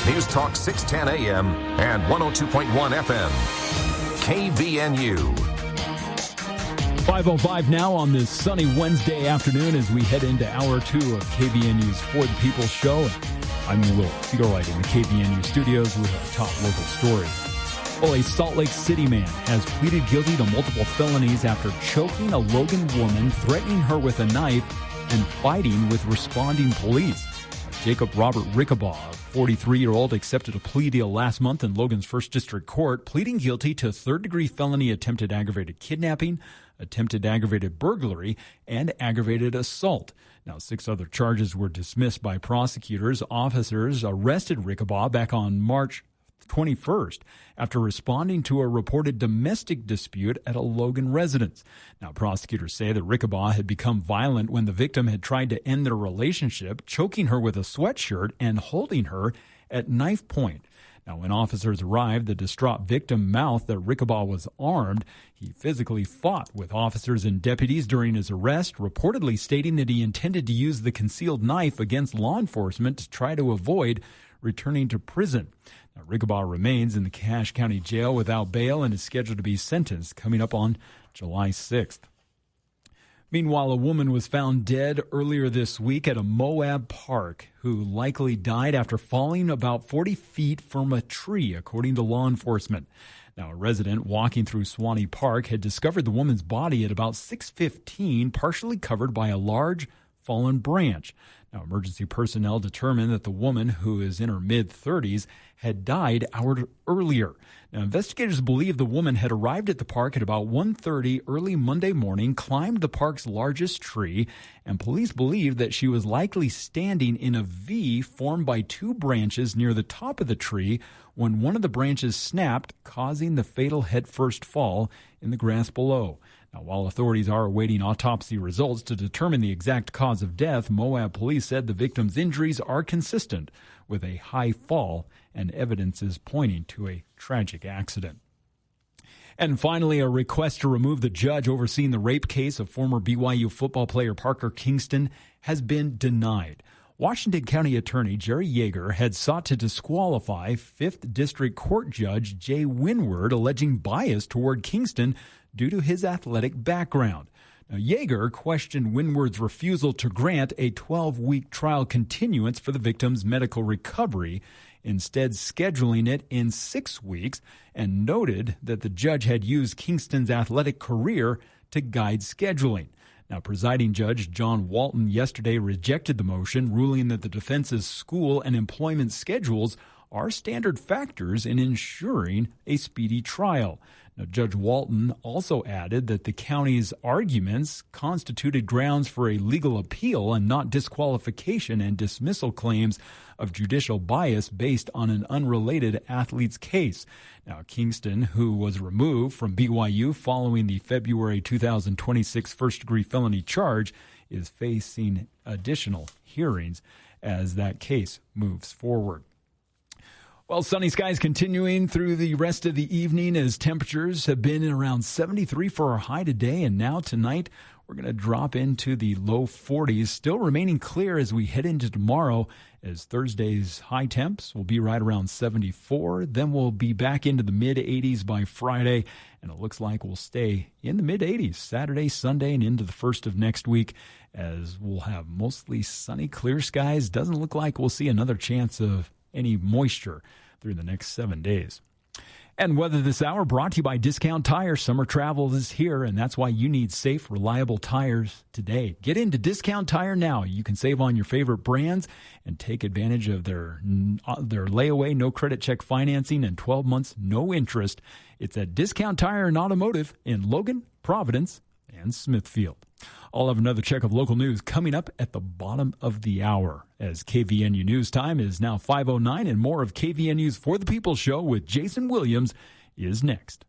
News Talk 610 AM and 102.1 FM. KVNU. 5:05 now on this sunny Wednesday afternoon as we head into Hour 2 of KVNU's For the People show. I'm Will Federlight in the KVNU studios with our top local story. Well, a Salt Lake City man has pleaded guilty to multiple felonies after choking a Logan woman, threatening her with a knife, and fighting with responding police. Jacob Robert Rickabaugh, a 43-year-old, accepted a plea deal last month in Logan's First District Court, pleading guilty to third-degree felony attempted aggravated kidnapping, attempted aggravated burglary, and aggravated assault. Now, 6 other charges were dismissed by prosecutors. Officers arrested Rickabaugh back on March 21st after responding to a reported domestic dispute at a Logan residence. Now, prosecutors say that Rickabaugh had become violent when the victim had tried to end their relationship, choking her with a sweatshirt and holding her at knife point. Now, when officers arrived, the distraught victim mouthed that Rickabaugh was armed. He physically fought with officers and deputies during his arrest, reportedly stating that he intended to use the concealed knife against law enforcement to try to avoid returning to prison. Now, Rickabaugh remains in the Cache County Jail without bail and is scheduled to be sentenced coming up on July 6th. Meanwhile, a woman was found dead earlier this week at a Moab park who likely died after falling about 40 feet from a tree, according to law enforcement. Now, a resident walking through Swanee Park had discovered the woman's body at about 6:15, partially covered by a large fallen branch. Now, emergency personnel determined that the woman, who is in her mid-30s, had died hours earlier. Now, investigators believe the woman had arrived at the park at about 1:30 early Monday morning, climbed the park's largest tree, and police believe that she was likely standing in a V formed by 2 branches near the top of the tree when one of the branches snapped, causing the fatal headfirst fall in the grass below. Now, while authorities are awaiting autopsy results to determine the exact cause of death, Moab police said the victim's injuries are consistent with a high fall, and evidence is pointing to a tragic accident. And finally, a request to remove the judge overseeing the rape case of former BYU football player Parker Kingston has been denied. Washington County Attorney Jerry Yeager had sought to disqualify 5th District Court Judge Jay Winward, alleging bias toward Kingston due to his athletic background. Now, Yeager questioned Winward's refusal to grant a 12-week trial continuance for the victim's medical recovery, instead scheduling it in 6 weeks, and noted that the judge had used Kingston's athletic career to guide scheduling. Now, presiding judge John Walton yesterday rejected the motion, ruling that the defense's school and employment schedules are standard factors in ensuring a speedy trial. Now, Judge Walton also added that the county's arguments constituted grounds for a legal appeal and not disqualification and dismissal claims of judicial bias based on an unrelated athlete's case. Now, Kingston, who was removed from BYU following the February 2026 first-degree felony charge, is facing additional hearings as that case moves forward. Well, sunny skies continuing through the rest of the evening as temperatures have been around 73 for our high today. And now tonight, we're going to drop into the low 40s, still remaining clear as we head into tomorrow, as Thursday's high temps will be right around 74. Then we'll be back into the mid-80s by Friday, and it looks like we'll stay in the mid-80s Saturday, Sunday, and into the first of next week, as we'll have mostly sunny, clear skies. Doesn't look like we'll see another chance of any moisture through the next 7 days. And weather this hour brought to you by Discount Tires. Summer travel is here, and that's why you need safe, reliable tires today. Get into Discount Tire now. You can save on your favorite brands and take advantage of their layaway, no credit check financing and 12 months, no interest. It's at Discount Tire and Automotive in Logan, Providence, and Smithfield. I'll have another check of local news coming up at the bottom of the hour, as KVNU News Time is now 5:09, and more of KVNU's For the People show with Jason Williams is next.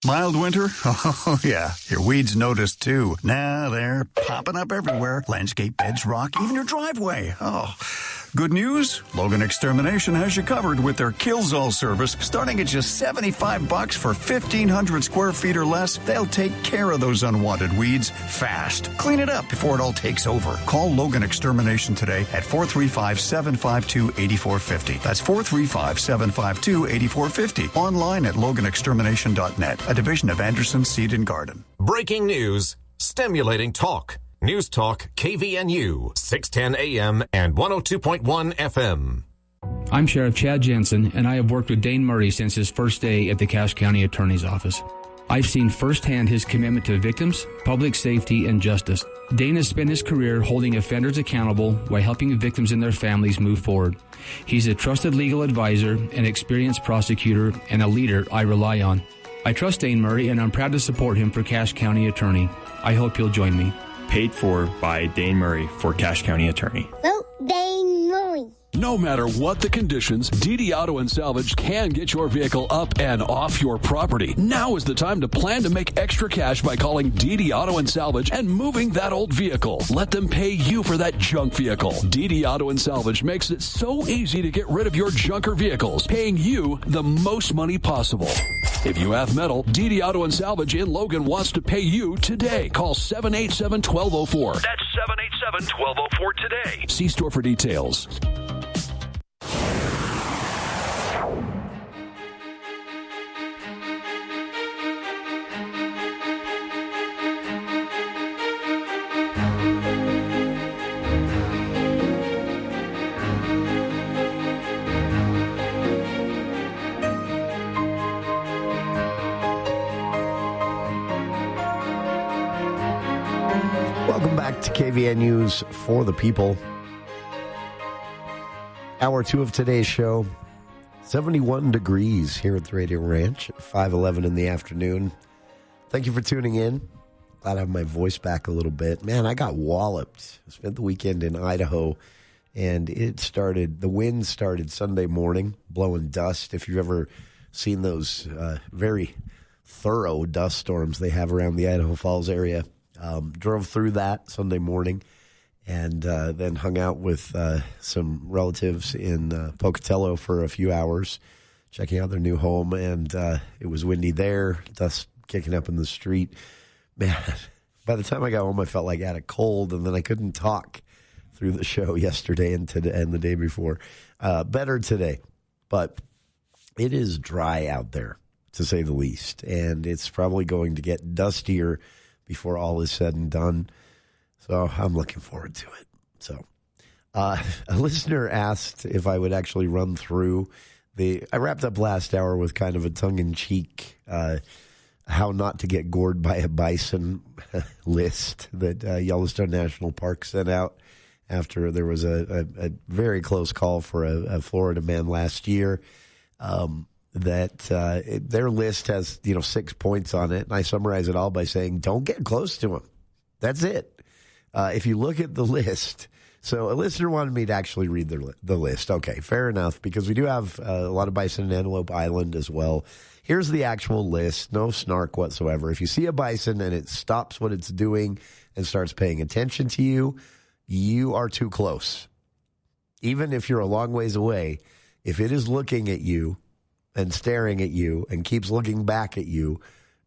Mild winter? Oh, yeah. Your weeds noticed, too. Now they're popping up everywhere. Landscape beds rock, even your driveway. Oh, Good news? Logan Extermination has you covered with their Kills-All service. Starting at just $75 for 1,500 square feet or less, they'll take care of those unwanted weeds fast. Clean it up before it all takes over. Call Logan Extermination today at 435-752-8450. That's 435-752-8450. Online at loganextermination.net, a division of Anderson Seed and Garden. Breaking news, stimulating talk. News Talk KVNU, 610 AM and 102.1 FM. I'm Sheriff Chad Jensen, and I have worked with Dane Murray since his first day at the Cache County Attorney's Office. I've seen firsthand his commitment to victims, public safety, and justice. Dane has spent his career holding offenders accountable while helping victims and their families move forward. He's a trusted legal advisor, an experienced prosecutor, and a leader I rely on. I trust Dane Murray, and I'm proud to support him for Cache County Attorney. I hope you'll join me. Paid for by Dane Murray for Cache County Attorney. Vote Dane Murray. No matter what the conditions, DD Auto and Salvage can get your vehicle up and off your property. Now is the time to plan to make extra cash by calling DD Auto and Salvage and moving that old vehicle. Let them pay you for that junk vehicle. DD Auto and Salvage makes it so easy to get rid of your junker vehicles, paying you the most money possible. If you have metal, DD Auto and Salvage in Logan wants to pay you today. Call 787-1204. That's 787-1204 today. See store for details. Welcome back to KVN News for the People. Hour 2 of today's show, 71 degrees here at the Radio Ranch at 5:11 in the afternoon. Thank you for tuning in. Glad I have my voice back a little bit. Man, I got walloped. I spent the weekend in Idaho, and the wind started Sunday morning, blowing dust. If you've ever seen those very thorough dust storms they have around the Idaho Falls area, drove through that Sunday morning, and then hung out with some relatives in Pocatello for a few hours, checking out their new home, and it was windy there, dust kicking up in the street. Man, by the time I got home, I felt like I had a cold, and then I couldn't talk through the show yesterday and the day before. Better today, but it is dry out there, to say the least, and it's probably going to get dustier before all is said and done. So I'm looking forward to it. So a listener asked if I would actually run through I wrapped up last hour with kind of a tongue-in-cheek how not to get gored by a bison list that Yellowstone National Park sent out after there was a very close call for a Florida man last year. Their list has 6 points on it, and I summarize it all by saying, don't get close to him. That's it. If you look at the list, so a listener wanted me to actually read the list. Okay, fair enough, because we do have a lot of bison in Antelope Island as well. Here's the actual list, no snark whatsoever. If you see a bison and it stops what it's doing and starts paying attention to you, you are too close. Even if you're a long ways away, if it is looking at you and staring at you and keeps looking back at you,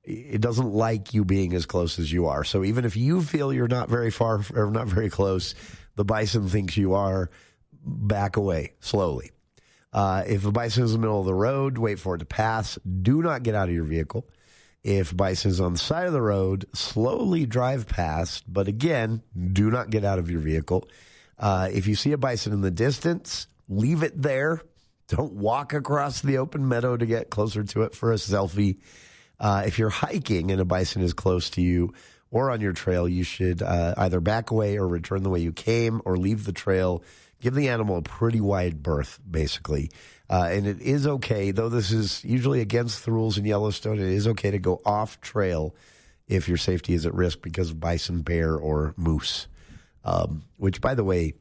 it doesn't like you being as close as you are. So even if you feel you're not very far or not very close, the bison thinks you are. Back away slowly. If a bison is in the middle of the road, wait for it to pass. Do not get out of your vehicle. If bison is on the side of the road, slowly drive past. But again, do not get out of your vehicle. If you see a bison in the distance, leave it there. Don't walk across the open meadow to get closer to it for a selfie. If you're hiking and a bison is close to you or on your trail, you should either back away or return the way you came or leave the trail. Give the animal a pretty wide berth, basically. And it is okay, though this is usually against the rules in Yellowstone, it is okay to go off trail if your safety is at risk because of bison, bear, or moose. Which, by the way,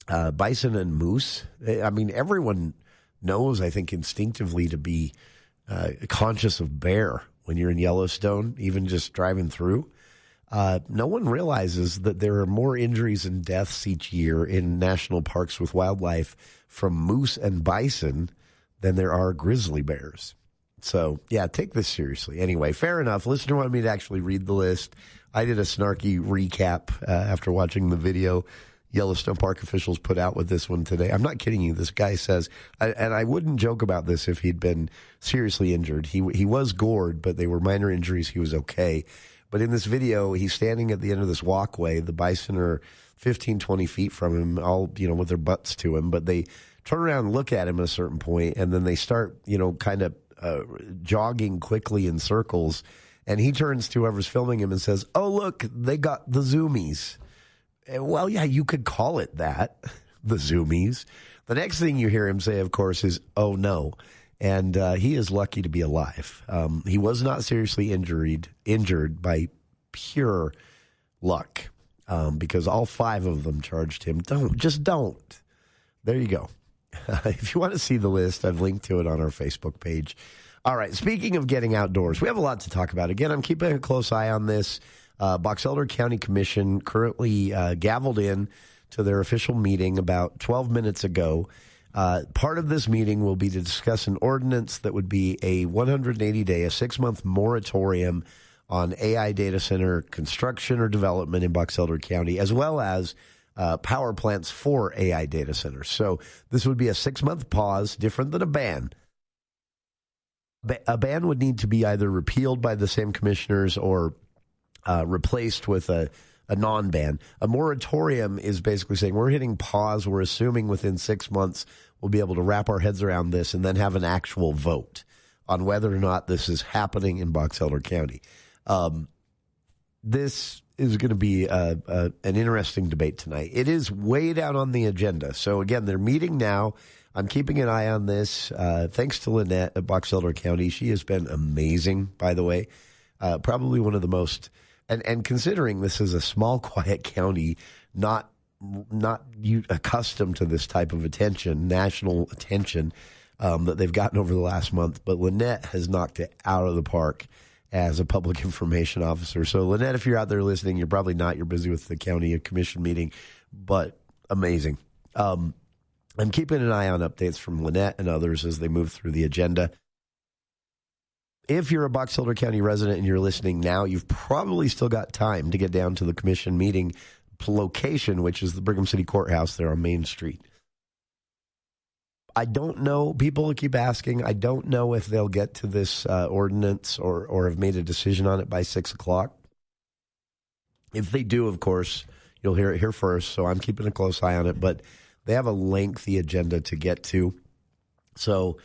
bison and moose, I mean, everyone knows, I think, instinctively to be conscious of bear when you're in Yellowstone, even just driving through. no one realizes that there are more injuries and deaths each year in national parks with wildlife from moose and bison than there are grizzly bears. So, yeah, take this seriously. Anyway, fair enough. Listener wanted me to actually read the list. I did a snarky recap after watching the video Yellowstone Park officials put out with this one today. I'm not kidding you. This guy says, and I wouldn't joke about this if he'd been seriously injured. He was gored, but they were minor injuries. He was okay. But in this video, he's standing at the end of this walkway. The bison are 15, 20 feet from him, all, with their butts to him. But they turn around and look at him at a certain point, and then they start, kind of jogging quickly in circles. And he turns to whoever's filming him and says, "Oh, look, they got the zoomies." Well, yeah, you could call it that, the zoomies. The next thing you hear him say, of course, is, "Oh, no." And he is lucky to be alive. He was not seriously injured by pure luck, because all 5 of them charged him. Don't. There you go. If you want to see the list, I've linked to it on our Facebook page. All right, speaking of getting outdoors, we have a lot to talk about. Again, I'm keeping a close eye on this. Box Elder County Commission currently gavelled in to their official meeting about 12 minutes ago. Part of this meeting will be to discuss an ordinance that would be a 180-day, a 6-month moratorium on AI data center construction or development in Box Elder County, as well as power plants for AI data centers. So this would be a 6-month pause, different than a ban. A ban would need to be either repealed by the same commissioners or replaced with a non-ban. A moratorium is basically saying we're hitting pause. We're assuming within 6 months we'll be able to wrap our heads around this and then have an actual vote on whether or not this is happening in Box Elder County. This is going to be an interesting debate tonight. It is way down on the agenda. So, again, they're meeting now. I'm keeping an eye on this. Thanks to Lynette at Box Elder County. She has been amazing, by the way. Probably one of the most, and considering this is a small, quiet county, not accustomed to this type of attention, national attention that they've gotten over the last month. But Lynette has knocked it out of the park as a public information officer. So, Lynette, if you're out there listening, you're probably not. You're busy with the county commission meeting, but amazing. I'm keeping an eye on updates from Lynette and others as they move through the agenda. If you're a Box Elder County resident and you're listening now, you've probably still got time to get down to the commission meeting location, which is the Brigham City Courthouse there on Main Street. I don't know. People keep asking. I don't know if they'll get to this ordinance or have made a decision on it by 6 o'clock. If they do, of course, you'll hear it here first. So I'm keeping a close eye on it. But they have a lengthy agenda to get to. So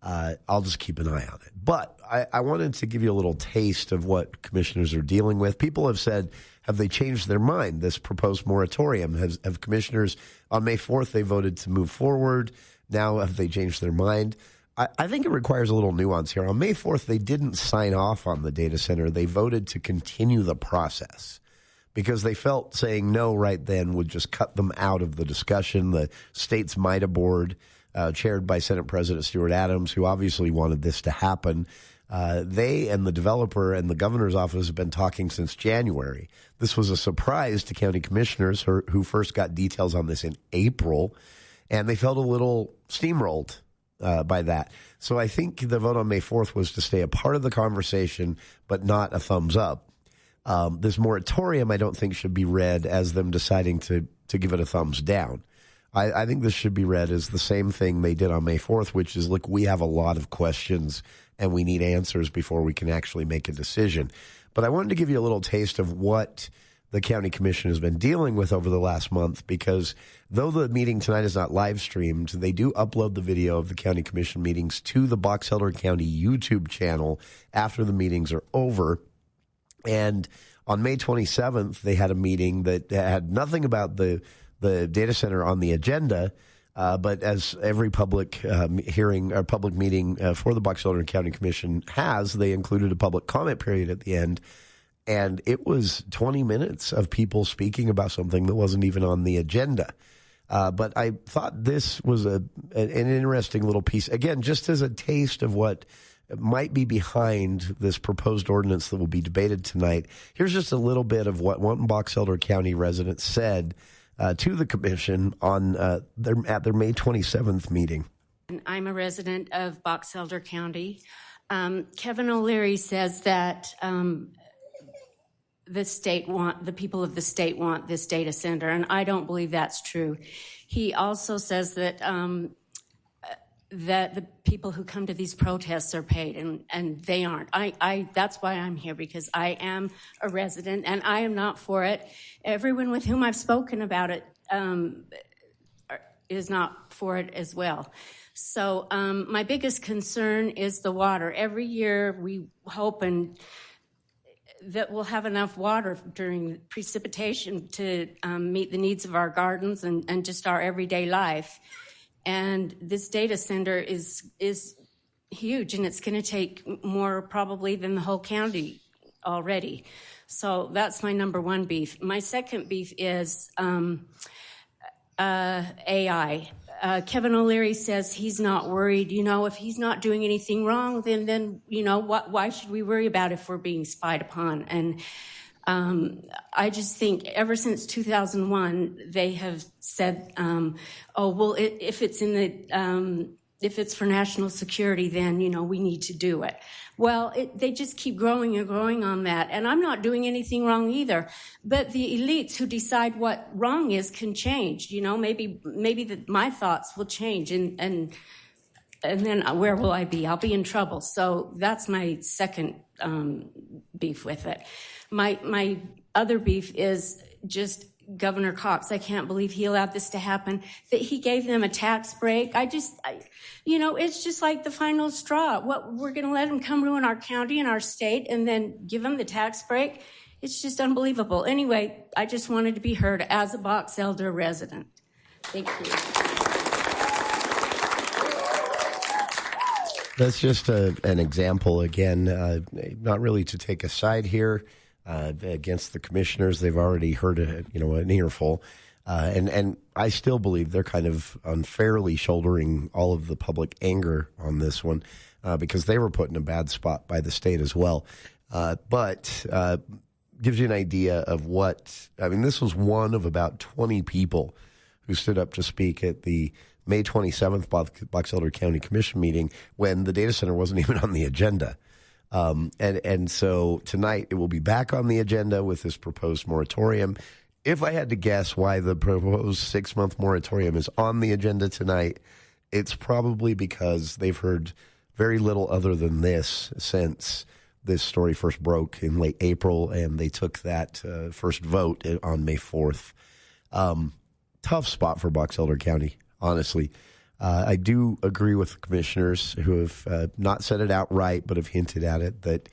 I'll just keep an eye on it. But I wanted to give you a little taste of what commissioners are dealing with. People have said, have they changed their mind, this proposed moratorium? Have commissioners, on May 4th, they voted to move forward. Now, have they changed their mind? I think it requires a little nuance here. On May 4th, they didn't sign off on the data center. They voted to continue the process because they felt saying no right then would just cut them out of the discussion. The state's MIDA board, chaired by Senate President Stuart Adams, who obviously wanted this to happen, they and the developer and the governor's office have been talking since January. This was a surprise to county commissioners who first got details on this in April, and they felt a little steamrolled by that. So I think the vote on May 4th was to stay a part of the conversation, but not a thumbs up. This moratorium, I don't think, should be read as them deciding to give it a thumbs down. I think this should be read as the same thing they did on May 4th, which is, look, we have a lot of questions and we need answers before we can actually make a decision. But I wanted to give you a little taste of what the county commission has been dealing with over the last month, because though the meeting tonight is not live streamed, they do upload the video of the county commission meetings to the Box Elder County YouTube channel after the meetings are over. And on May 27th, they had a meeting that had nothing about the data center on the agenda, but as every public hearing or public meeting for the Box Elder County Commission has, they included a public comment period at the end. And it was 20 minutes of people speaking about something that wasn't even on the agenda. But I thought this was an interesting little piece. Again, just as a taste of what might be behind this proposed ordinance that will be debated tonight. Here's just a little bit of what one Box Elder County resident said to the commission on at their May 27th meeting. I'm a resident of Box Elder County. Kevin O'Leary says that the people of the state want this data center, and I don't believe that's true. He also says that that the people who come to these protests are paid, and they aren't. That's why I'm here, because I am a resident and I am not for it. Everyone with whom I've spoken about it is not for it as well. So my biggest concern is the water. Every year we hope that we'll have enough water during precipitation to meet the needs of our gardens and just our everyday life. And this data center is huge, and it's going to take more probably than the whole county already. So that's my number one beef. My second beef is AI. Kevin O'Leary says he's not worried. If he's not doing anything wrong, then why should we worry about if we're being spied upon? And I just think ever since 2001, they have said, if it's for national security, then, we need to do it. Well, they just keep growing and growing on that. And I'm not doing anything wrong either. But the elites who decide what wrong is can change. Maybe my thoughts will change. And then where will I be? I'll be in trouble. So that's my second beef with it. My other beef is just Governor Cox. I can't believe he allowed this to happen, that he gave them a tax break. It's just like the final straw. We're going to let them come ruin our county and our state and then give them the tax break? It's just unbelievable. Anyway, I just wanted to be heard as a Box Elder resident. Thank you. That's just an example, again, not really to take a side here against the commissioners. They've already heard an earful. And I still believe they're kind of unfairly shouldering all of the public anger on this one because they were put in a bad spot by the state as well. But gives you an idea of this was one of about 20 people who stood up to speak at the May 27th Box Elder County Commission meeting when the data center wasn't even on the agenda. And so tonight it will be back on the agenda with this proposed moratorium. If I had to guess why the proposed 6-month moratorium is on the agenda tonight, it's probably because they've heard very little other than this since this story first broke in late April, and they took that first vote on May 4th. Tough spot for Box Elder County, honestly. I do agree with the commissioners who have not said it outright, but have hinted at it, that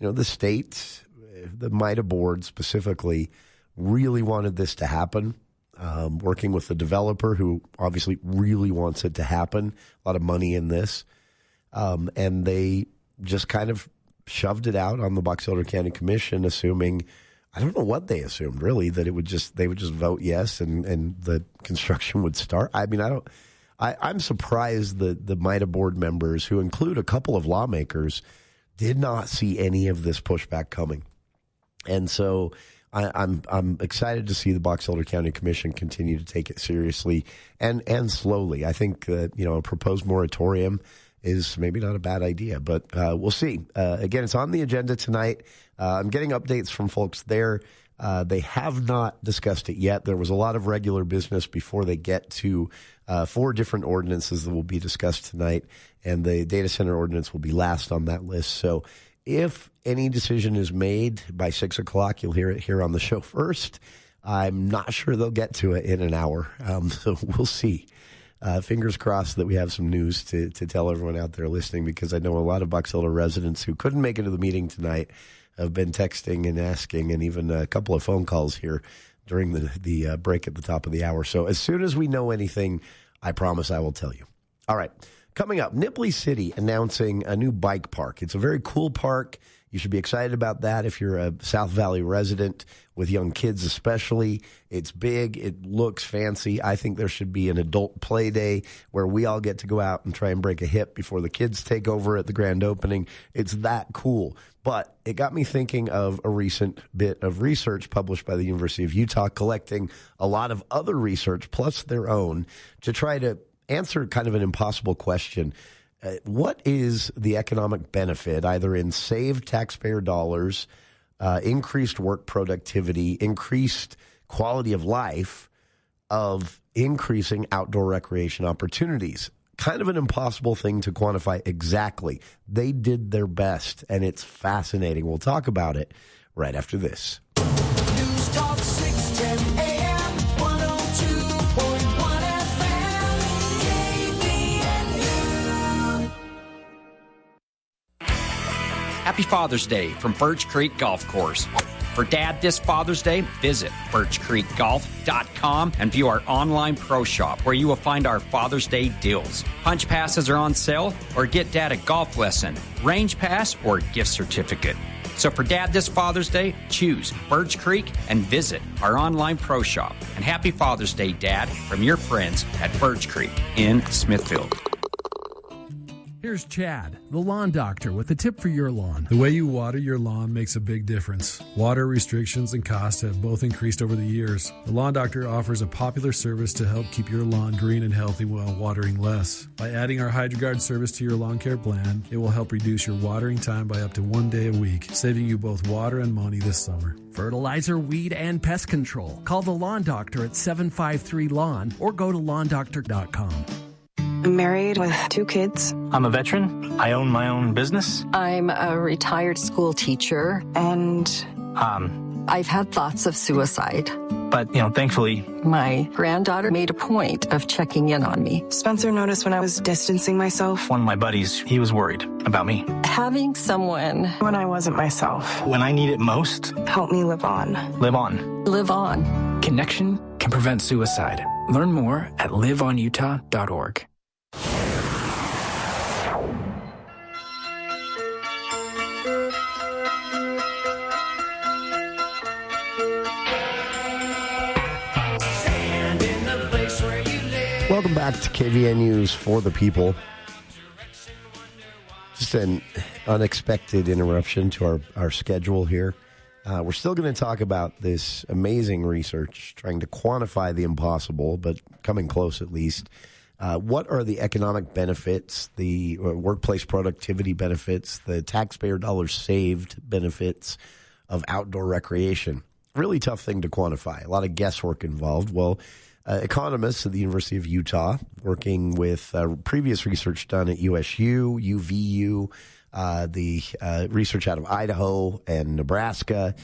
the state, the MITA board specifically, really wanted this to happen, working with the developer who obviously really wants it to happen, a lot of money in this, and they just kind of shoved it out on the Box Elder County Commission, assuming, I don't know what they assumed really, that they would just vote yes and the construction would start. I'm surprised that the MITA board members, who include a couple of lawmakers, did not see any of this pushback coming. And so I'm excited to see the Box Elder County Commission continue to take it seriously and slowly. I think that a proposed moratorium is maybe not a bad idea, but we'll see. Again, it's on the agenda tonight. I'm getting updates from folks there. They have not discussed it yet. There was a lot of regular business before they get to 4 different ordinances that will be discussed tonight, and the data center ordinance will be last on that list. So if any decision is made by 6 o'clock, you'll hear it here on the show first. I'm not sure they'll get to it in an hour, so we'll see. Fingers crossed that we have some news to tell everyone out there listening, because I know a lot of Box Elder residents who couldn't make it to the meeting tonight have been texting and asking, and even a couple of phone calls here during the break at the top of the hour. So as soon as we know anything, I promise I will tell you. All right. Coming up, Nipley City announcing a new bike park. It's a very cool park. You should be excited about that if you're a South Valley resident with young kids especially. It's big. It looks fancy. I think there should be an adult play day where we all get to go out and try and break a hip before the kids take over at the grand opening. It's that cool. But it got me thinking of a recent bit of research published by the University of Utah, collecting a lot of other research plus their own to try to answer kind of an impossible question. What is the economic benefit, either in saved taxpayer dollars, increased work productivity, increased quality of life, of increasing outdoor recreation opportunities? Kind of an impossible thing to quantify exactly. They did their best, and it's fascinating. We'll talk about it right after this. News Talk 610 AM, 102.1 FM, KVNU. Happy Father's Day from Birch Creek Golf Course. For Dad this Father's Day, visit birchcreekgolf.com and view our online pro shop where you will find our Father's Day deals. Punch passes are on sale, or get Dad a golf lesson, range pass, or gift certificate. So for Dad this Father's Day, choose Birch Creek and visit our online pro shop. And happy Father's Day, Dad, from your friends at Birch Creek in Smithfield. Here's Chad, the lawn doctor, with a tip for your lawn. The way you water your lawn makes a big difference. Water restrictions and costs have both increased over the years. The lawn doctor offers a popular service to help keep your lawn green and healthy while watering less. By adding our HydroGuard service to your lawn care plan, it will help reduce your watering time by up to 1 day a week, saving you both water and money this summer. Fertilizer, weed, and pest control. Call the lawn doctor at 753-LAWN or go to lawndoctor.com. I'm married with 2 kids. I'm a veteran. I own my own business. I'm a retired school teacher, and I've had thoughts of suicide. But, thankfully, my granddaughter made a point of checking in on me. Spencer noticed when I was distancing myself. One of my buddies, he was worried about me. Having someone when I wasn't myself. When I need it most. Help me live on. Live on. Live on. Connection can prevent suicide. Learn more at liveonutah.org. Welcome back to KVNU's For the People. Just an unexpected interruption to our schedule here. We're still going to talk about this amazing research trying to quantify the impossible, but coming close at least. What are the economic benefits, the workplace productivity benefits, the taxpayer dollars saved benefits of outdoor recreation? Really tough thing to quantify. A lot of guesswork involved. Well, economists at the University of Utah, working with previous research done at USU, UVU, the research out of Idaho and Nebraska,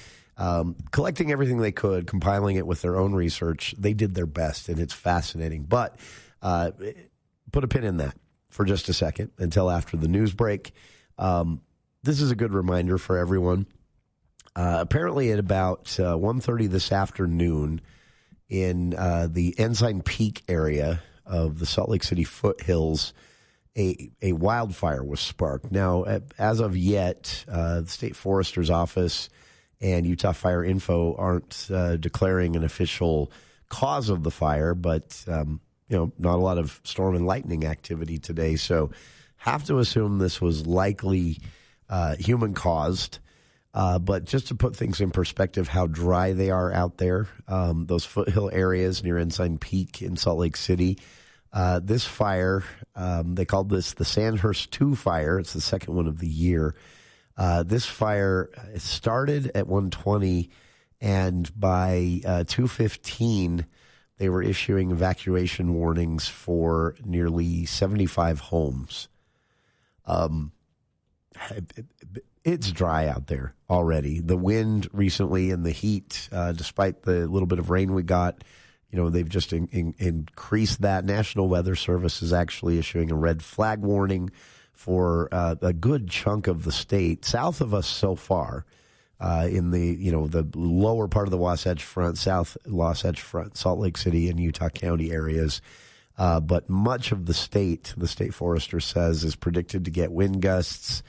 collecting everything they could, compiling it with their own research. They did their best, and it's fascinating. But put a pin in that for just a second until after the news break. This is a good reminder for everyone. Apparently at about 1:30 this afternoon, in the Ensign Peak area of the Salt Lake City foothills, a wildfire was sparked. Now, as of yet, the State Forester's Office and Utah Fire Info aren't declaring an official cause of the fire, but, not a lot of storm and lightning activity today. So have to assume this was likely human-caused. But just to put things in perspective, how dry they are out there, those foothill areas near Ensign Peak in Salt Lake City, this fire, they called this the Sandhurst 2 fire. It's the second one of the year. This fire started at 1:20, and by 2:15, they were issuing evacuation warnings for nearly 75 homes. It's dry out there already. The wind recently and the heat, despite the little bit of rain we got, they've just increased that. National Weather Service is actually issuing a red flag warning for a good chunk of the state south of us so far, in the the lower part of the Wasatch Front, South Wasatch Front, Salt Lake City and Utah County areas. But much of the state forester says, is predicted to get wind gusts.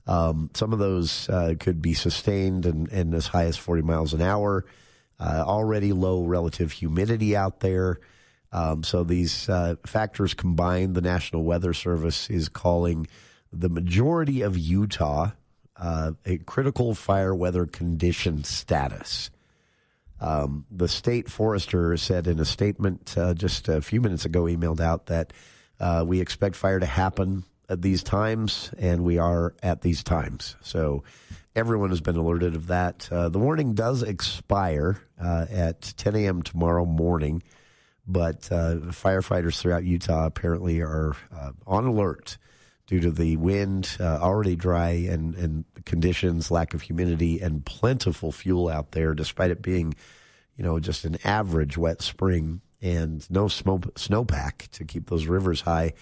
Some of those could be sustained and as high as 40 miles an hour. Already low relative humidity out there. So these factors combined, the National Weather Service is calling the majority of Utah a critical fire weather condition status. The state forester said in a statement just a few minutes ago, emailed out that we expect fire to happen at these times, and we are at these times. So everyone has been alerted of that. The warning does expire at 10 a.m. tomorrow morning, but firefighters throughout Utah apparently are on alert due to the wind, already dry and conditions, lack of humidity, and plentiful fuel out there, despite it being, just an average wet spring and no snowpack to keep those rivers high.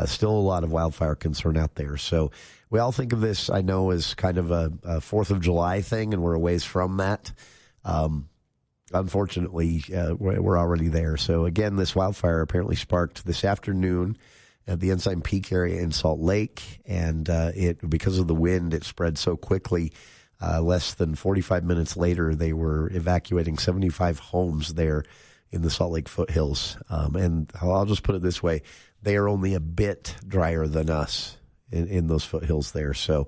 Still a lot of wildfire concern out there. So we all think of this, I know, as kind of a 4th of July thing, and we're a ways from that. Unfortunately, we're already there. So again, this wildfire apparently sparked this afternoon at the Ensign Peak area in Salt Lake, and because of the wind, it spread so quickly. Less than 45 minutes later, they were evacuating 75 homes there in the Salt Lake foothills. And I'll just put it this way. They are only a bit drier than us in those foothills there. So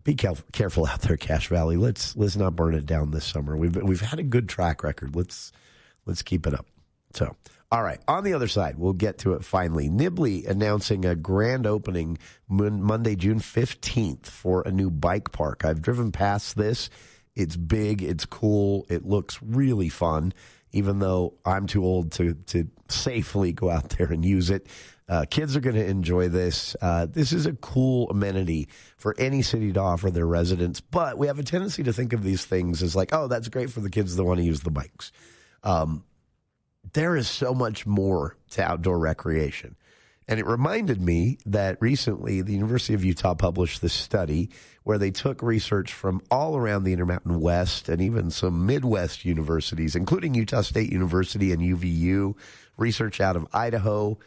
be careful out there, Cache Valley. Let's not burn it down this summer. We've had a good track record. Let's keep it up. So, all right. On the other side, we'll get to it finally. Nibley announcing a grand opening Monday, June 15th for a new bike park. I've driven past this. It's big. It's cool. It looks really fun, even though I'm too old to safely go out there and use it. Kids are going to enjoy this. This is a cool amenity for any city to offer their residents, but we have a tendency to think of these things as like, oh, that's great for the kids that want to use the bikes. There is so much more to outdoor recreation. And it reminded me that recently the University of Utah published this study where they took research from all around the Intermountain West and even some Midwest universities, including Utah State University and UVU, research out of Idaho,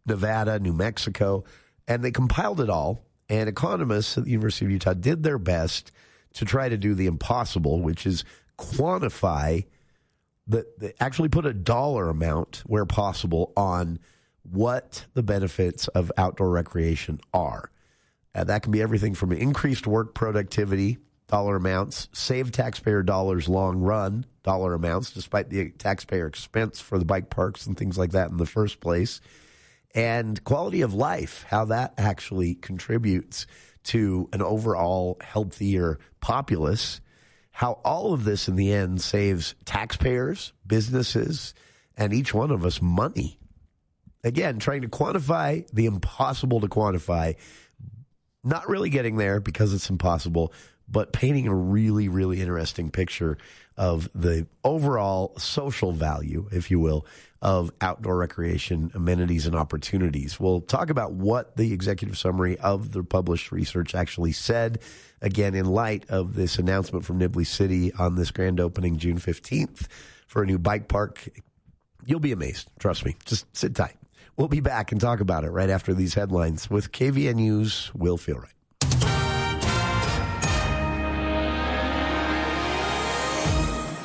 Nevada, New Mexico, and they compiled it all. And economists at the University of Utah did their best to try to do the impossible, which is quantify actually put a dollar amount where possible on what the benefits of outdoor recreation are. That can be everything from increased work productivity, dollar amounts, save taxpayer dollars long run, dollar amounts, despite the taxpayer expense for the bike parks and things like that in the first place, and quality of life, how that actually contributes to an overall healthier populace. How all of this in the end saves taxpayers, businesses, and each one of us money. Again, trying to quantify the impossible to quantify, not really getting there because it's impossible, but painting a really, really interesting picture of the overall social value, if you will, of outdoor recreation amenities and opportunities. We'll talk about what the executive summary of the published research actually said, again, in light of this announcement from Nibley City on this grand opening June 15th for a new bike park. You'll be amazed. Trust me. Just sit tight. We'll be back and talk about it right after these headlines with KVNU's Will Feel Right.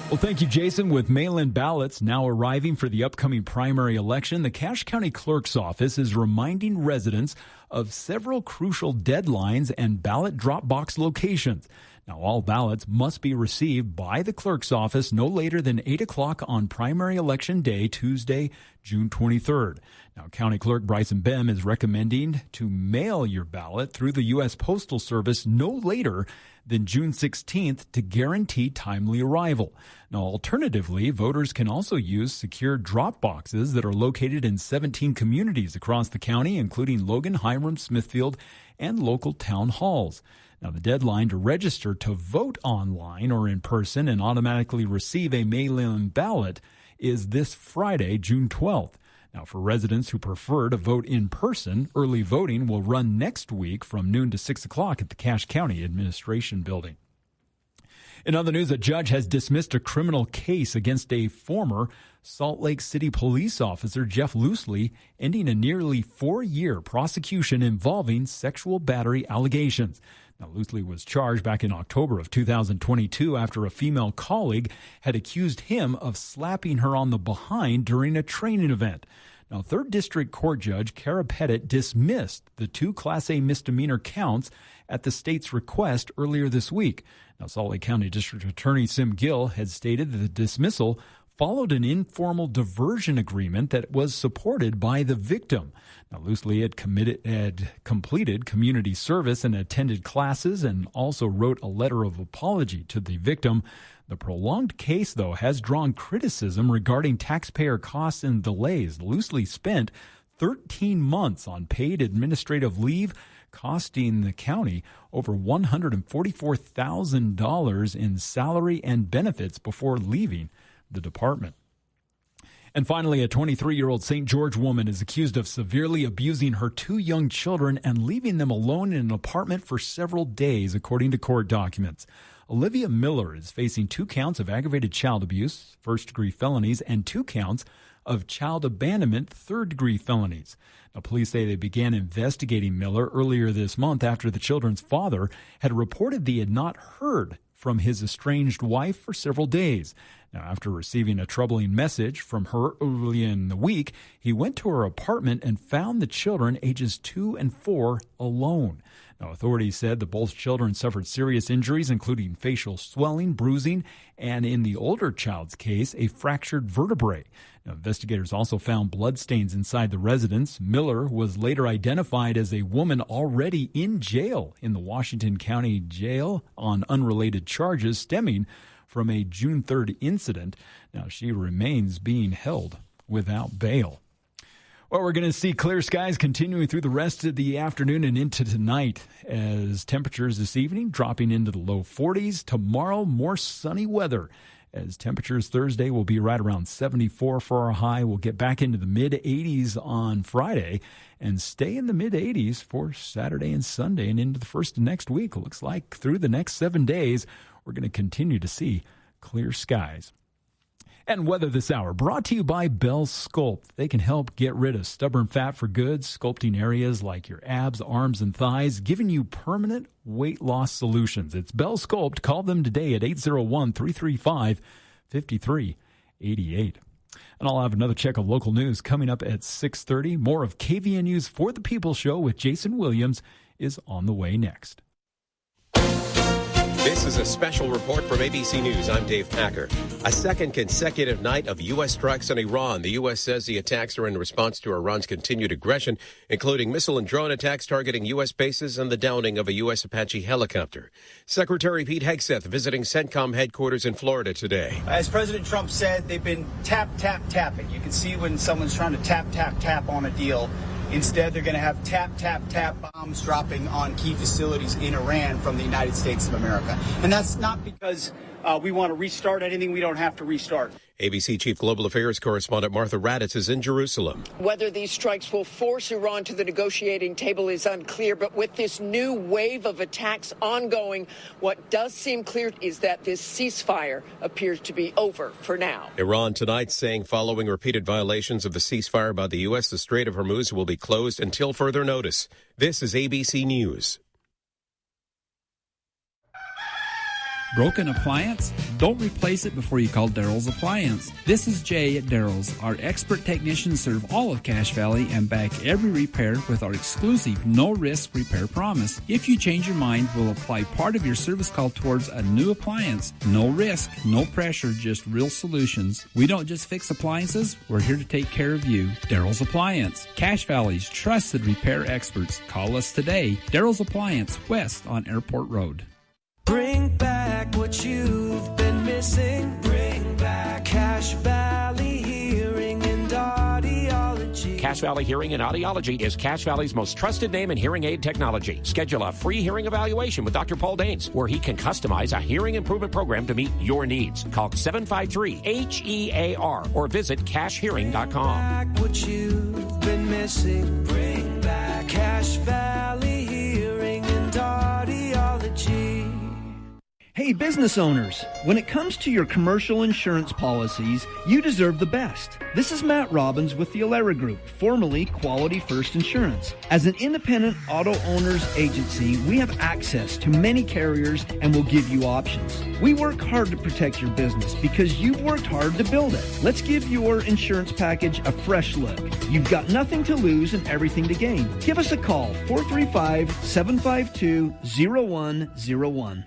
Well, thank you, Jason. With mail-in ballots now arriving for the upcoming primary election, the Cache County Clerk's Office is reminding residents of several crucial deadlines and ballot drop box locations. Now, all ballots must be received by the clerk's office no later than 8 o'clock on primary election day, Tuesday, June 23rd. Now, County Clerk Bryson Bem is recommending to mail your ballot through the U.S. Postal Service no later than June 16th to guarantee timely arrival. Now, alternatively, voters can also use secure drop boxes that are located in 17 communities across the county, including Logan, Hiram, Smithfield, and local town halls. Now, the deadline to register to vote online or in person and automatically receive a mail-in ballot is this Friday, June 12th. Now, for residents who prefer to vote in person, early voting will run next week from noon to 6 o'clock at the Cache County Administration Building. In other news, a judge has dismissed a criminal case against a former Salt Lake City police officer, Jeff Loosely, ending a nearly 4-year prosecution involving sexual battery allegations. Now, Loosely was charged back in October of 2022 after a female colleague had accused him of slapping her on the behind during a training event. Now, 3rd District Court Judge Kara Pettit dismissed the 2 Class A misdemeanor counts at the state's request earlier this week. Now, Salt Lake County District Attorney Sim Gill had stated that the dismissal followed an informal diversion agreement that was supported by the victim. Now, Loosely had completed community service and attended classes and also wrote a letter of apology to the victim. The prolonged case, though, has drawn criticism regarding taxpayer costs and delays. Loosely spent 13 months on paid administrative leave, costing the county over $144,000 in salary and benefits before leaving the department. And finally, a 23-year-old St. George woman is accused of severely abusing her 2 young children and leaving them alone in an apartment for several days, according to court documents. Olivia Miller is facing 2 counts of aggravated child abuse, first-degree felonies, and 2 counts of child abandonment, third-degree felonies. Now, police say they began investigating Miller earlier this month after the children's father had reported that he had not heard from his estranged wife for several days. Now, after receiving a troubling message from her early in the week, he went to her apartment and found the children ages 2 and 4 alone. Now, authorities said that both children suffered serious injuries, including facial swelling, bruising, and in the older child's case, a fractured vertebrae. Now, investigators also found bloodstains inside the residence. Miller was later identified as a woman already in jail in the Washington County Jail on unrelated charges stemming from a June 3rd incident. Now, she remains being held without bail. Well, we're going to see clear skies continuing through the rest of the afternoon and into tonight, as temperatures this evening dropping into the low 40s. Tomorrow, more sunny weather, as temperatures Thursday will be right around 74 for our high. We'll get back into the mid-80s on Friday and stay in the mid-80s for Saturday and Sunday and into the first of next week. Looks like through the next 7 days, we're going to continue to see clear skies. And weather this hour brought to you by Bell Sculpt. They can help get rid of stubborn fat for good, sculpting areas like your abs, arms, and thighs, giving you permanent weight loss solutions. It's Bell Sculpt. Call them today at 801-335-5388. And I'll have another check of local news coming up at 6:30. More of KVNU's For the People show with Jason Williams is on the way next. This is a special report from ABC News. I'm Dave Packer. A second consecutive night of U.S. strikes on Iran. The U.S. says the attacks are in response to Iran's continued aggression, including missile and drone attacks targeting U.S. bases and the downing of a U.S. Apache helicopter. Secretary Pete Hegseth visiting CENTCOM headquarters in Florida today. As President Trump said, they've been tapping. You can see when someone's trying to tap on a deal. Instead, they're going to have tap bombs dropping on key facilities in Iran from the United States of America. And that's not because we want to restart anything we don't have to restart. ABC Chief Global Affairs Correspondent Martha Raddatz is in Jerusalem. Whether these strikes will force Iran to the negotiating table is unclear, but with this new wave of attacks ongoing, what does seem clear is that this ceasefire appears to be over for now. Iran tonight saying following repeated violations of the ceasefire by the U.S., the Strait of Hormuz will be closed until further notice. This is ABC News. Broken appliance? Don't replace it before you call Daryl's Appliance. This is Jay at Daryl's. Our expert technicians serve all of Cache Valley and back every repair with our exclusive no-risk repair promise. If you change your mind, we'll apply part of your service call towards a new appliance. No risk, no pressure, just real solutions. We don't just fix appliances, we're here to take care of you. Daryl's Appliance, Cache Valley's trusted repair experts. Call us today. Daryl's Appliance, west on Airport Road. Bring back what you've been missing. Bring back Cache Valley Hearing and Audiology. Cache Valley Hearing and Audiology is Cache Valley's most trusted name in hearing aid technology. Schedule a free hearing evaluation with Dr. Paul Daines, where he can customize a hearing improvement program to meet your needs. Call 753-HEAR or visit CacheHearing.com. Back what you've been missing. Bring back Cache Valley Hearing and Audiology. Hey, business owners, when it comes to your commercial insurance policies, you deserve the best. This is Matt Robbins with the Alera Group, formerly Quality First Insurance. As an independent auto owners agency, we have access to many carriers and will give you options. We work hard to protect your business because you've worked hard to build it. Let's give your insurance package a fresh look. You've got nothing to lose and everything to gain. Give us a call, 435-752-0101.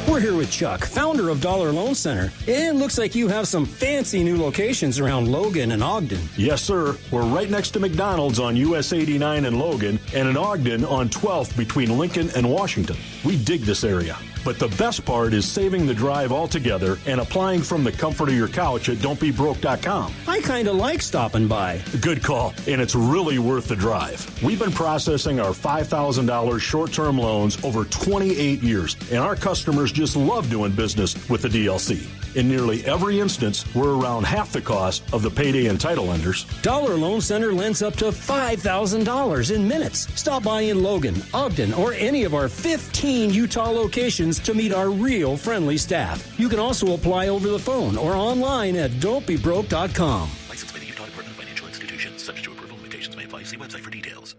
We're here with Chuck, founder of Dollar Loan Center. It looks like you have some fancy new locations around Logan and Ogden. Yes, sir. We're right next to McDonald's on US 89 in Logan and in Ogden on 12th between Lincoln and Washington. We dig this area. But the best part is saving the drive altogether and applying from the comfort of your couch at don'tbebroke.com. I kind of like stopping by. Good call, and it's really worth the drive. We've been processing our $5,000 short-term loans over 28 years, and our customers just love doing business with the DLC. In nearly every instance, we're around half the cost of the payday and title lenders. Dollar Loan Center lends up to $5,000 in minutes. Stop by in Logan, Ogden, or any of our 15 Utah locations to meet our real friendly staff. You can also apply over the phone or online at don'tbebroke.com. Licensed by the Utah Department of Financial Institutions. Subject to approval, limitations may apply. See website for details.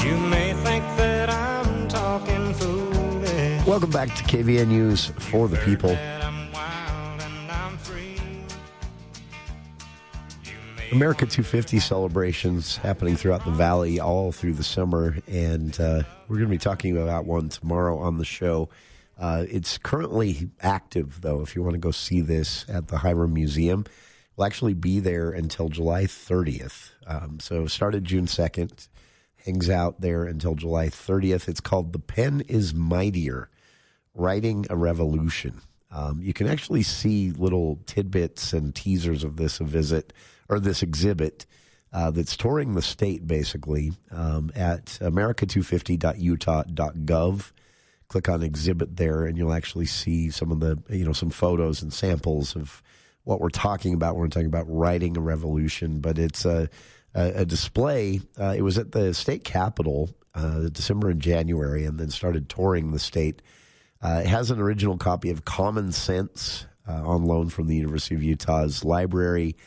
You may think that I'm talking foolish. Welcome back to KVN News for the People. America 250 celebrations happening throughout the valley all through the summer, and we're going to be talking about one tomorrow on the show. It's currently active, though, if you want to go see this at the Hiram Museum. We'll actually be there until July 30th. So started June 2nd, hangs out there until July 30th. It's called The Pen is Mightier, Writing a Revolution. You can actually see little tidbits and teasers of this exhibit that's touring the state, basically, at america250.utah.gov. Click on exhibit there, and you'll actually see some of the, some photos and samples of what we're talking about when we're talking about writing a revolution. But it's a display. It was at the state capitol December and January, and then started touring the state. It has an original copy of Common Sense on loan from the University of Utah's library.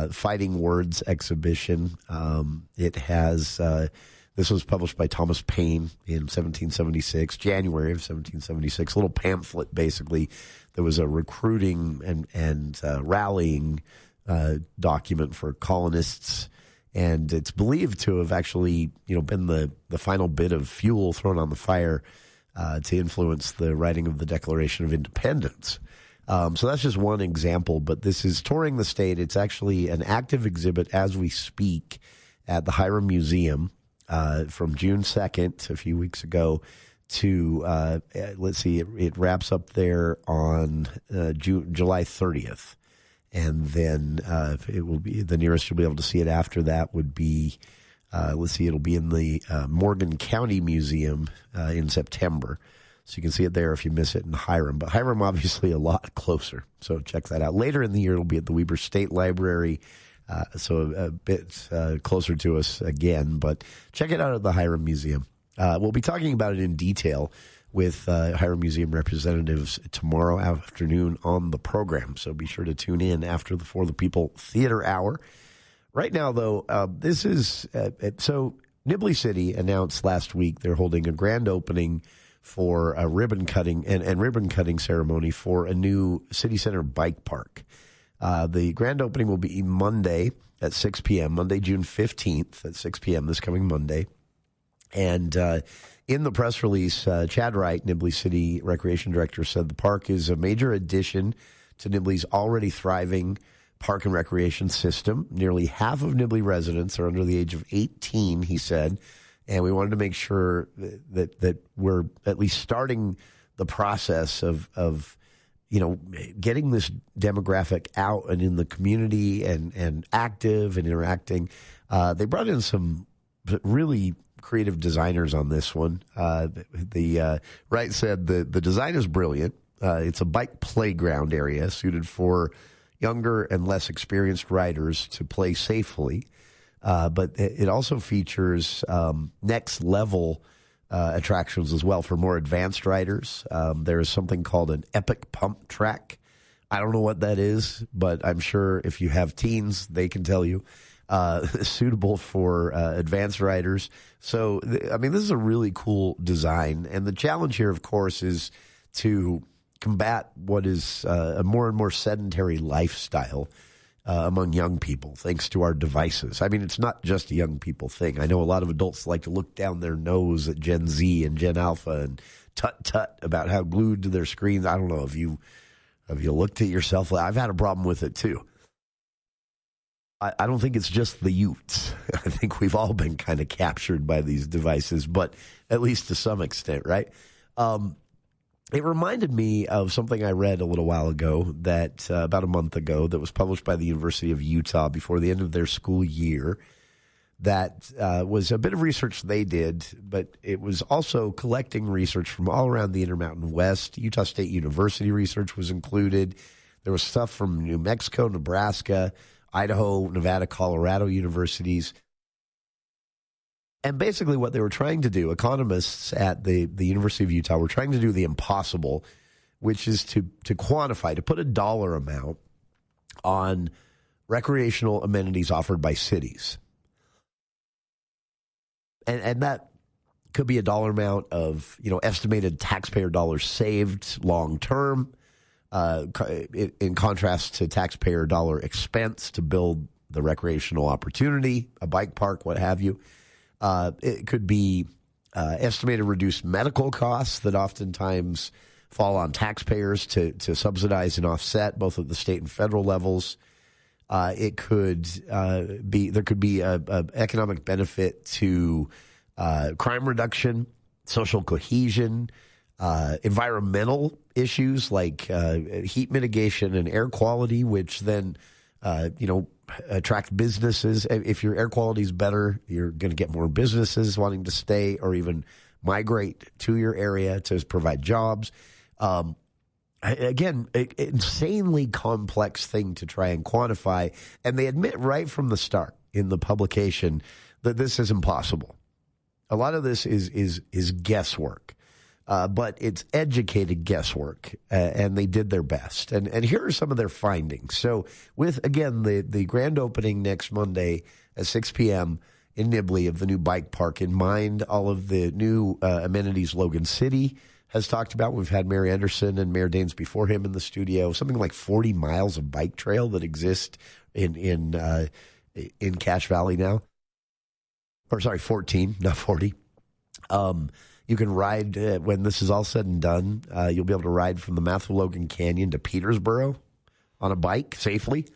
Fighting Words exhibition. It has, this was published by Thomas Paine in 1776, January of 1776, a little pamphlet, basically. There was a recruiting and rallying document for colonists, and it's believed to have actually, been the final bit of fuel thrown on the fire to influence the writing of the Declaration of Independence. So that's just one example, but this is touring the state. It's actually an active exhibit as we speak at the Hiram Museum from June 2nd, a few weeks ago, to, it wraps up there on July 30th. And then it will be, the nearest you'll be able to see it after that would be, it'll be in the Morgan County Museum in September. So you can see it there if you miss it in Hiram. But Hiram, obviously, a lot closer. So check that out. Later in the year, it'll be at the Weber State Library, so a bit closer to us again. But check it out at the Hiram Museum. We'll be talking about it in detail with Hiram Museum representatives tomorrow afternoon on the program. So be sure to tune in after the For the People Theater Hour. Right now, though, this is so Nibley City announced last week they're holding a grand opening for a ribbon cutting and ribbon cutting ceremony for a new city center bike park. The grand opening will be Monday at 6 p.m., Monday, June 15th at 6 p.m., this coming Monday. And in the press release, Chad Wright, Nibley City Recreation Director, said the park is a major addition to Nibley's already thriving park and recreation system. Nearly half of Nibley residents are under the age of 18, he said. And we wanted to make sure that we're at least starting the process of getting this demographic out and in the community and active and interacting. They brought in some really creative designers on this one. Wright said the design is brilliant. It's a bike playground area suited for younger and less experienced riders to play safely. But it also features next level attractions as well for more advanced riders. There is something called an epic pump track. I don't know what that is, but I'm sure if you have teens, they can tell you. Suitable for advanced riders. So, this is a really cool design. And the challenge here, of course, is to combat what is a more and more sedentary lifestyle among young people, thanks to our devices. It's not just a young people thing. I know a lot of adults like to look down their nose at Gen Z and Gen Alpha and tut about how glued to their screens. I don't know if you looked at yourself. I've had a problem with it too. I don't think it's just the youths. I think we've all been kind of captured by these devices, but at least to some extent, right? It reminded me of something I read a little while ago, that about a month ago, that was published by the University of Utah before the end of their school year. That was a bit of research they did, but it was also collecting research from all around the Intermountain West. Utah State University research was included. There was stuff from New Mexico, Nebraska, Idaho, Nevada, Colorado universities. And basically what they were trying to do, economists at the University of Utah were trying to do the impossible, which is to quantify, to put a dollar amount on recreational amenities offered by cities. And that could be a dollar amount of, estimated taxpayer dollars saved long term, in contrast to taxpayer dollar expense to build the recreational opportunity, a bike park, what have you. It could be estimated reduced medical costs that oftentimes fall on taxpayers to subsidize and offset, both at the state and federal levels. It could there could be a economic benefit to crime reduction, social cohesion, environmental issues like heat mitigation and air quality, which then attract businesses. If your air quality is better, you're going to get more businesses wanting to stay or even migrate to your area to provide jobs. Again, insanely complex thing to try and quantify. And they admit right from the start in the publication that this is impossible. A lot of this is guesswork. But it's educated guesswork, and they did their best. And here are some of their findings. So with, again, the grand opening next Monday at 6 p.m. in Nibley of the new bike park in mind, all of the new amenities Logan City has talked about. We've had Mayor Anderson and Mayor Daines before him in the studio. Something like 40 miles of bike trail that exist in Cache Valley now. Or sorry, 14, not 40. You can ride, when this is all said and done, you'll be able to ride from the Matthew Logan Canyon to Petersboro on a bike safely.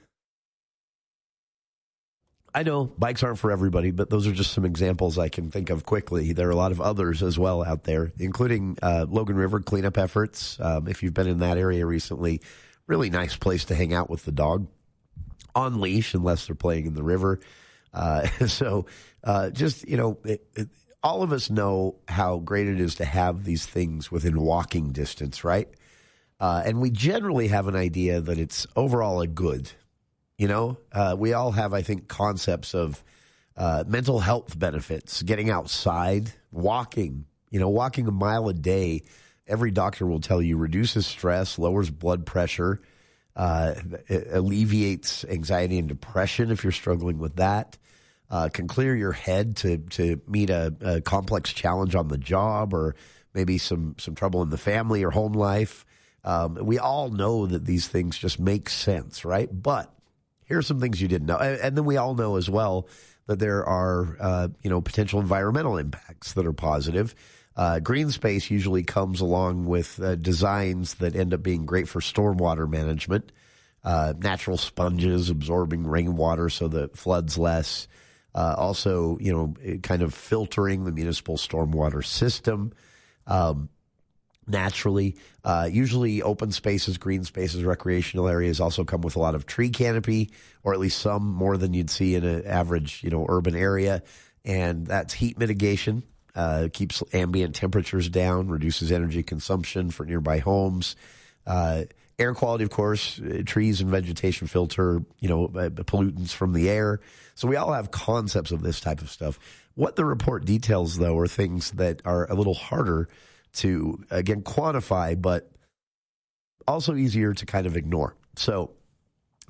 I know bikes aren't for everybody, but those are just some examples I can think of quickly. There are a lot of others as well out there, including Logan River cleanup efforts. If you've been in that area recently, really nice place to hang out with the dog on leash, unless they're playing in the river. All of us know how great it is to have these things within walking distance, right? And we generally have an idea that it's overall a good. We all have, I think, concepts of mental health benefits, getting outside, walking. Walking a mile a day, every doctor will tell you, reduces stress, lowers blood pressure, it alleviates anxiety and depression if you're struggling with that. Can clear your head to meet a complex challenge on the job or maybe some trouble in the family or home life. We all know that these things just make sense, right? But here's some things you didn't know. And then we all know as well that there are, potential environmental impacts that are positive. Green space usually comes along with designs that end up being great for stormwater management, natural sponges absorbing rainwater so that it floods less. Also, kind of filtering the municipal stormwater system naturally. Usually open spaces, green spaces, recreational areas also come with a lot of tree canopy, or at least some more than you'd see in an average, urban area. And that's heat mitigation, keeps ambient temperatures down, reduces energy consumption for nearby homes. Air quality, of course, trees and vegetation filter, pollutants from the air. So we all have concepts of this type of stuff. What the report details, though, are things that are a little harder to, again, quantify, but also easier to kind of ignore. So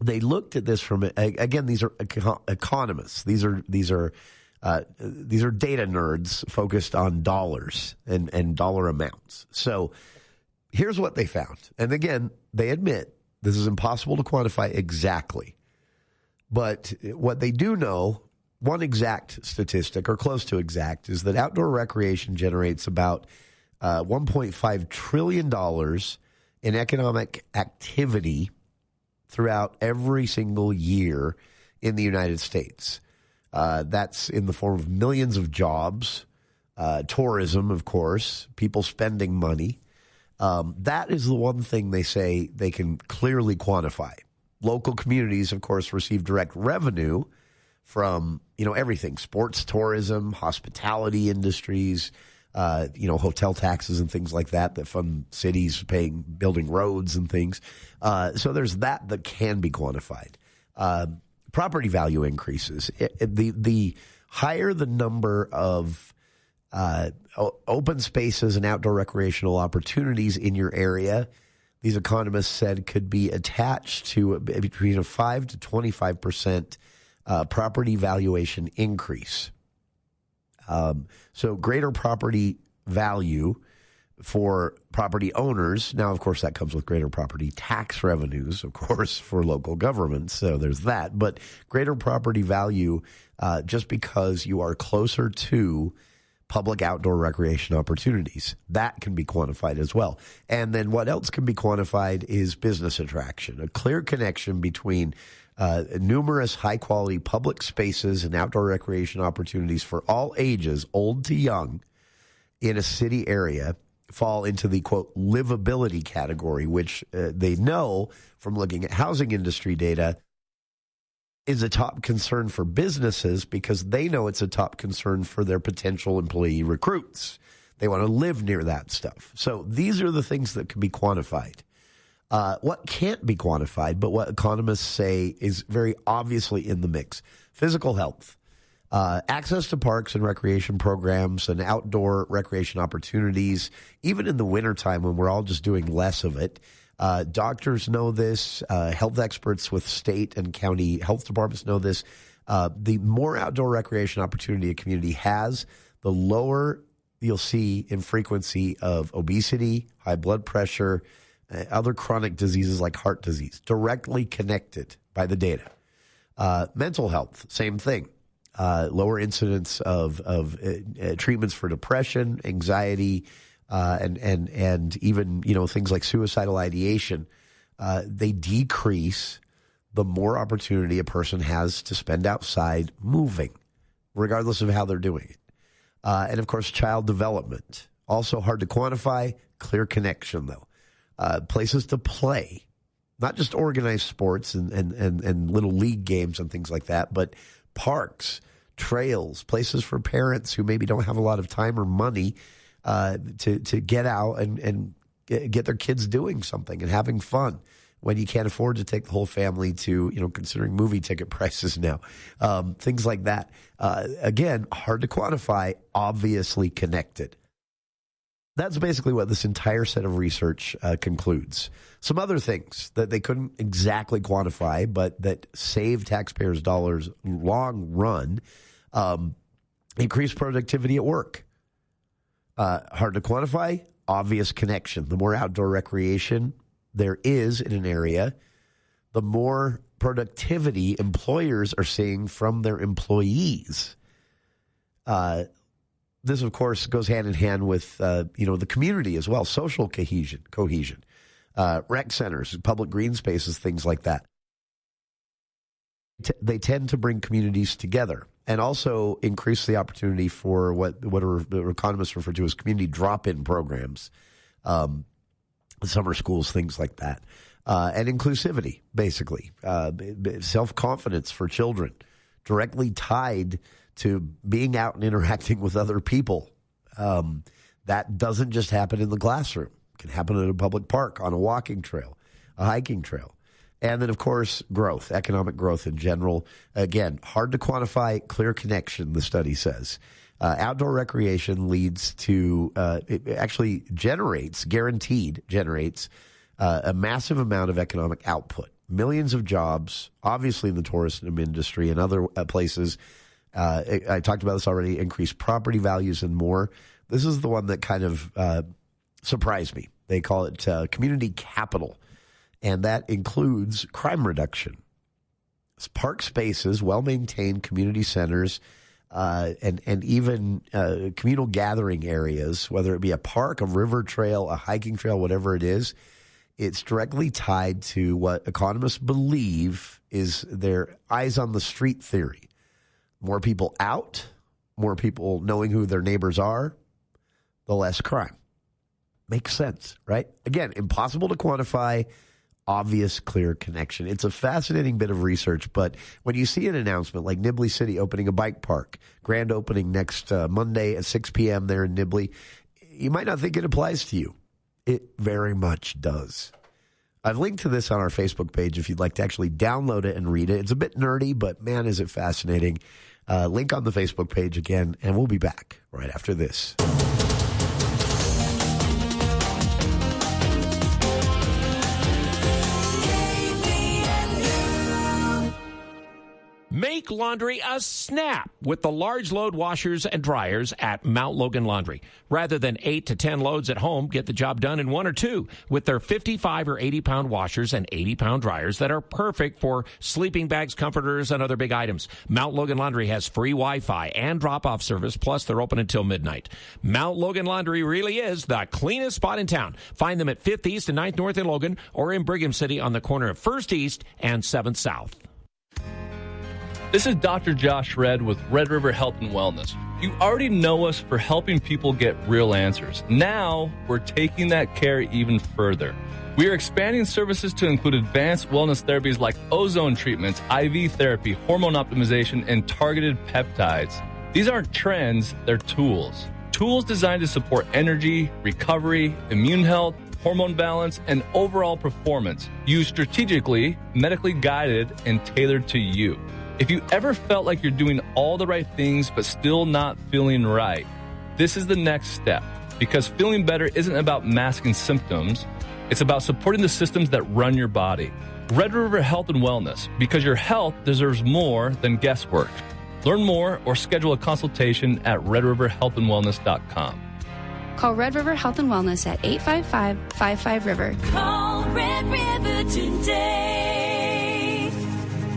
they looked at this from, again, these are economists. These are data nerds focused on dollars and dollar amounts. So here's what they found. And again, they admit this is impossible to quantify exactly. But what they do know, one exact statistic, or close to exact, is that outdoor recreation generates about $1.5 trillion in economic activity throughout every single year in the United States. That's in the form of millions of jobs, tourism, of course, people spending money. That is the one thing they say they can clearly quantify. Local communities, of course, receive direct revenue from, everything, sports, tourism, hospitality industries, hotel taxes and things like that fund cities building roads and things. So there's that can be quantified. Property value increases. The higher the number of open spaces and outdoor recreational opportunities in your area, these economists said could be attached to between a 5 to 25% property valuation increase. So greater property value for property owners. Now, of course, that comes with greater property tax revenues, of course, for local governments. So there's that. But greater property value just because you are closer to public outdoor recreation opportunities. That can be quantified as well. And then what else can be quantified is business attraction, a clear connection between numerous high-quality public spaces and outdoor recreation opportunities for all ages, old to young, in a city area fall into the, quote, livability category, which they know from looking at housing industry data is a top concern for businesses because they know it's a top concern for their potential employee recruits. They want to live near that stuff. So these are the things that can be quantified. What can't be quantified, but what economists say is very obviously in the mix. Physical health, access to parks and recreation programs and outdoor recreation opportunities, even in the wintertime when we're all just doing less of it. Doctors know this. Health experts with state and county health departments know this. The more outdoor recreation opportunity a community has, the lower you'll see in frequency of obesity, high blood pressure, other chronic diseases like heart disease, directly connected by the data. Mental health, same thing. Lower incidence of treatments for depression, anxiety, and even things like suicidal ideation. They decrease the more opportunity a person has to spend outside moving, regardless of how they're doing it. And of course, child development, also hard to quantify. Clear connection though. Places to play, not just organized sports and little league games and things like that, but parks, trails, places for parents who maybe don't have a lot of time or money to get out and get their kids doing something and having fun when you can't afford to take the whole family to, considering movie ticket prices now, things like that. Again, hard to quantify, obviously connected. That's basically what this entire set of research concludes. Some other things that they couldn't exactly quantify, but that save taxpayers' dollars long run, increased productivity at work. Hard to quantify, obvious connection. The more outdoor recreation there is in an area, the more productivity employers are seeing from their employees. This, of course, goes hand in hand with, the community as well, social cohesion, rec centers, public green spaces, things like that. They tend to bring communities together and also increase the opportunity for what economists refer to as community drop-in programs, summer schools, things like that, and inclusivity, basically, self-confidence for children, directly tied to being out and interacting with other people. That doesn't just happen in the classroom. It can happen at a public park, on a walking trail, a hiking trail. And then, of course, growth, economic growth in general. Again, hard to quantify, clear connection, the study says. Outdoor recreation leads to, it actually guaranteed generates a massive amount of economic output. Millions of jobs, obviously in the tourism industry and other places. I talked about this already, increased property values and more. This is the one that kind of surprised me. They call it community capital, and that includes crime reduction. It's park spaces, well-maintained community centers, and even communal gathering areas, whether it be a park, a river trail, a hiking trail, whatever it is. It's directly tied to what economists believe is their eyes on the street theory. More people out, more people knowing who their neighbors are, the less crime. Makes sense, right? Again, impossible to quantify, obvious, clear connection. It's a fascinating bit of research, but when you see an announcement like Nibley City opening a bike park, grand opening next Monday at 6 p.m. there in Nibley, you might not think it applies to you. It very much does. I've linked to this on our Facebook page if you'd like to actually download it and read it. It's a bit nerdy, but man, is it fascinating. Link on the Facebook page again, and we'll be back right after this. Make laundry a snap with the large load washers and dryers at Mount Logan Laundry. Rather than 8 to 10 loads at home, get the job done in 1 or 2 with their 55 or 80-pound washers and 80-pound dryers that are perfect for sleeping bags, comforters, and other big items. Mount Logan Laundry has free Wi-Fi and drop-off service, plus they're open until midnight. Mount Logan Laundry really is the cleanest spot in town. Find them at 5th East and 9th North in Logan or in Brigham City on the corner of 1st East and 7th South. This is Dr. Josh Red with Red River Health and Wellness. You already know us for helping people get real answers. Now, we're taking that care even further. We are expanding services to include advanced wellness therapies like ozone treatments, IV therapy, hormone optimization, and targeted peptides. These aren't trends, they're tools. Tools designed to support energy, recovery, immune health, hormone balance, and overall performance. Used strategically, medically guided, and tailored to you. If you ever felt like you're doing all the right things but still not feeling right, this is the next step, because feeling better isn't about masking symptoms. It's about supporting the systems that run your body. Red River Health and Wellness, because your health deserves more than guesswork. Learn more or schedule a consultation at redriverhealthandwellness.com. Call Red River Health and Wellness at 855-55-RIVER. Call Red River today.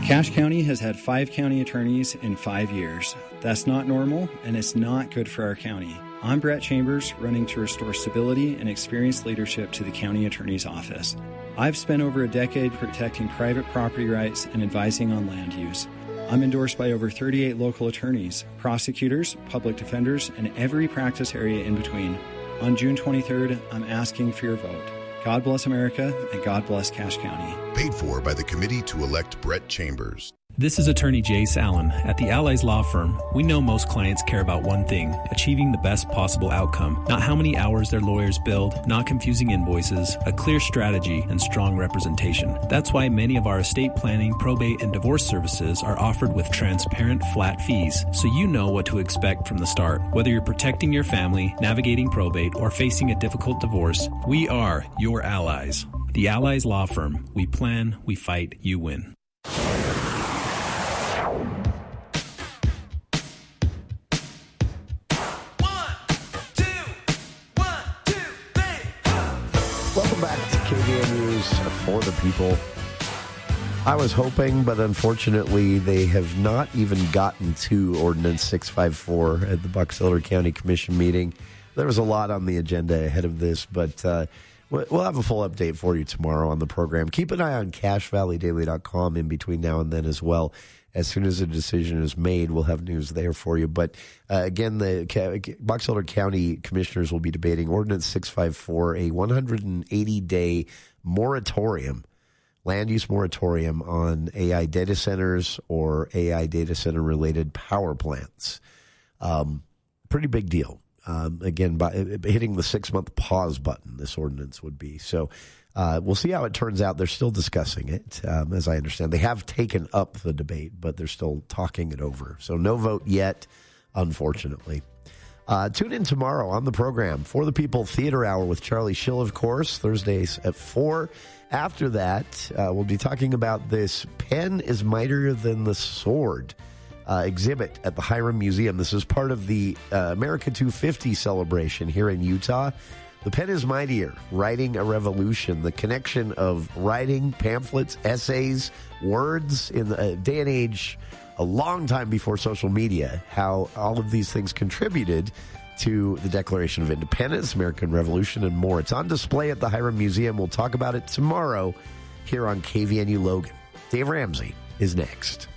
Cache County has had 5 county attorneys in 5 years. That's not normal, and it's not good for our county. I'm Brett Chambers, running to restore stability and experienced leadership to the county attorney's office. I've spent over a decade protecting private property rights and advising on land use. I'm endorsed by over 38 local attorneys, prosecutors, public defenders, and every practice area in between. On June 23rd, I'm asking for your vote. God bless America, and God bless Cache County. Paid for by the committee to elect Brett Chambers. This is attorney Jace Allen. At the Allies Law Firm, we know most clients care about one thing, achieving the best possible outcome. Not how many hours their lawyers build, not confusing invoices, a clear strategy, and strong representation. That's why many of our estate planning, probate, and divorce services are offered with transparent, flat fees, so you know what to expect from the start. Whether you're protecting your family, navigating probate, or facing a difficult divorce, we are your allies. The Allies Law Firm. We plan, we fight, you win. Welcome back to KVN News for the People. I was hoping, but unfortunately, they have not even gotten to Ordinance 654 at the Box Elder County Commission meeting. There was a lot on the agenda ahead of this, but we'll have a full update for you tomorrow on the program. Keep an eye on CacheValleyDaily.com in between now and then as well. As soon as a decision is made, we'll have news there for you. But again, the Box Elder County commissioners will be debating Ordinance 654, a 180-day moratorium, land use moratorium on AI data centers or AI data center-related power plants. Pretty big deal. Again, by hitting the 6-month pause button, this ordinance would be. So we'll see how it turns out. They're still discussing it, as I understand. They have taken up the debate, but they're still talking it over. So no vote yet, unfortunately. Tune in tomorrow on the program For the People Theater Hour with Charlie Schill, of course, Thursdays at 4. After that, we'll be talking about this Pen is Mightier Than the Sword exhibit at the Hiram Museum. This is part of the America 250 celebration here in Utah. The pen is mightier, writing a revolution. The connection of writing, pamphlets, essays, words in the day and age, a long time before social media, how all of these things contributed to the Declaration of Independence, American Revolution, and more. It's on display at the Hiram Museum. We'll talk about it tomorrow here on KVNU Logan. Dave Ramsey is next.